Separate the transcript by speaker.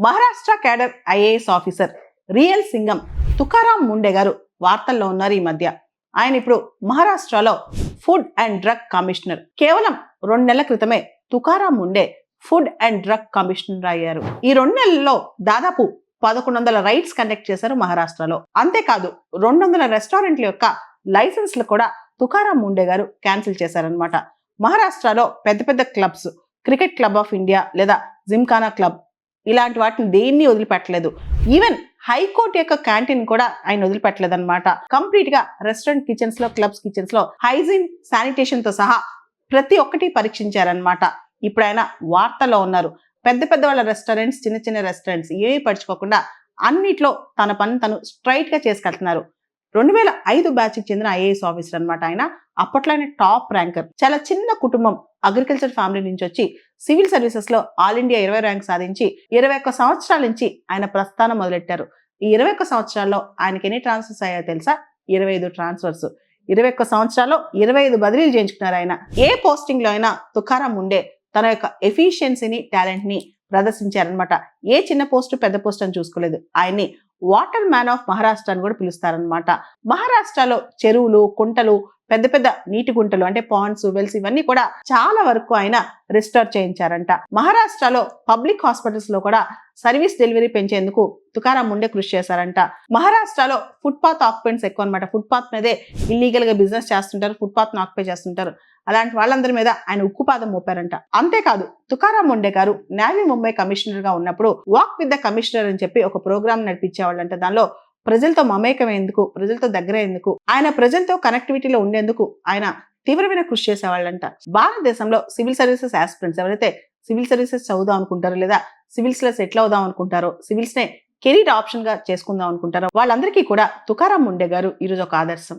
Speaker 1: Maharashtra cadre IAS officer real Singham Tukaram Munde గారు వార్తల్లో ఉన్నారు ఈ మధ్య. ఆయన ఇప్పుడు మహారాష్ట్రలో ఫుడ్ అండ్ డ్రగ్ కమిషనర్. కేవలం 2 నెలల క్రితమే Tukaram Munde food and drug commissioner అయ్యారు. ఈ 2 నెలల్లో దాదాపు 1100 రైడ్స్ కండక్ట్ చేశారు మహారాష్ట్రలో. అంతేకాదు 200 రెస్టారెంట్ల యొక్క లైసెన్స్లు కూడా తుకారాం ముండే గారు క్యాన్సిల్ చేశారనమాట. మహారాష్ట్రలో పెద్ద పెద్ద clubs, cricket club of India లేదా జిమ్ఖానా క్లబ్, ఇలాంటి వాటిని దేన్ని వదిలిపెట్టలేదు. ఈవెన్ హైకోర్టు యొక్క క్యాంటీన్ కూడా ఆయన వదిలిపెట్టలేదు అనమాట. కంప్లీట్ గా రెస్టారెంట్ కిచెన్స్ లో, క్లబ్స్ కిచెన్స్ లో హైజీన్, శానిటేషన్ తో సహా ప్రతి ఒక్కటి పరీక్షించారనమాట. ఇప్పుడు ఆయన వార్తల్లో ఉన్నారు. పెద్ద పెద్ద వాళ్ళ రెస్టారెంట్స్, చిన్న చిన్న రెస్టారెంట్స్ ఏమీ పడుచుకోకుండా అన్నిట్లో తన పని తను స్ట్రైట్ గా చేసుకెళ్తున్నారు. 2005 బ్యాచ్ కి చెందిన ఐఏఎస్ ఆఫీసర్ అనమాట ఆయన. అప్పట్లో ఆయన టాప్ ర్యాంకర్. చాలా చిన్న కుటుంబం, అగ్రికల్చర్ ఫ్యామిలీ నుంచి వచ్చి సివిల్ సర్వీసెస్ లో ఆల్ ఇండియా 20 ర్యాంక్ సాధించి 21 సంవత్సరాల నుంచి ఆయన ప్రస్థానం మొదలెట్టారు. ఈ 21 సంవత్సరాల్లో ఆయనకి ఎన్ని ట్రాన్స్ఫర్స్ అయ్యాయో తెలుసా? 25 ట్రాన్స్ఫర్స్. 21 సంవత్సరాల్లో 25 బదిలీలు చేయించుకున్నారు ఆయన. ఏ పోస్టింగ్ లో అయినా తుకారాం ముండే తన యొక్క ఎఫిషియన్సీని, టాలెంట్ ని ప్రదర్శించారనమాట. ఏ చిన్న పోస్ట్, పెద్ద పోస్ట్ అని చూసుకోలేదు. ఆయన్ని వాటర్ మ్యాన్ ఆఫ్ మహారాష్ట్ర అని కూడా పిలుస్తారనమాట. మహారాష్ట్రలో చెరువులు, కుంటలు, పెద్ద పెద్ద నీటి గుంటలు అంటే పాండ్స్, వెల్స్ ఇవన్నీ కూడా చాలా వరకు ఆయన రిస్టోర్ చేయించారంట. మహారాష్ట్రలో పబ్లిక్ హాస్పిటల్స్ లో కూడా సర్వీస్ డెలివరీ పెంచేందుకు తుకారాం ముండే కృషి చేశారంట. మహారాష్ట్రలో ఫుట్పాత్ ఆక్యుపెంట్స్ ఎక్కువ అనమాట. ఫుట్పాత్ మీదే ఇల్లీగల్ గా బిజినెస్ చేస్తుంటారు, ఫుట్పాత్ ఆక్యుపై చేస్తుంటారు. అలాంటి వాళ్ళందరి మీద ఆయన ఉక్కుపాదం మోపారంట. అంతేకాదు తుకారాం ముండే గారు నావీ ముంబై కమిషనర్ గా ఉన్నప్పుడు వాక్ విత్ ద కమిషనర్ అని చెప్పి ఒక ప్రోగ్రామ్ నడిపించేవాళ్ళంట. దానిలో ప్రజలతో మమేకమేందుకు, ప్రజలతో దగ్గర అయ్యేందుకు, ఆయన ప్రజలతో కనెక్టివిటీలో ఉండేందుకు ఆయన తీవ్రమైన కృషి చేసేవాళ్ళంట. భారతదేశంలో సివిల్ సర్వీసెస్ ఆస్పిరెంట్స్ ఎవరైతే సివిల్ సర్వీసెస్ చదువుదాం అనుకుంటారో, లేదా సివిల్స్ లో సెటిల్ అవుదాం అనుకుంటారో, సివిల్స్ నే కెరీర్ ఆప్షన్ గా చేసుకుందాం అనుకుంటారో, వాళ్ళందరికీ కూడా తుకారాం ముండే గారు ఈరోజు ఒక ఆదర్శం.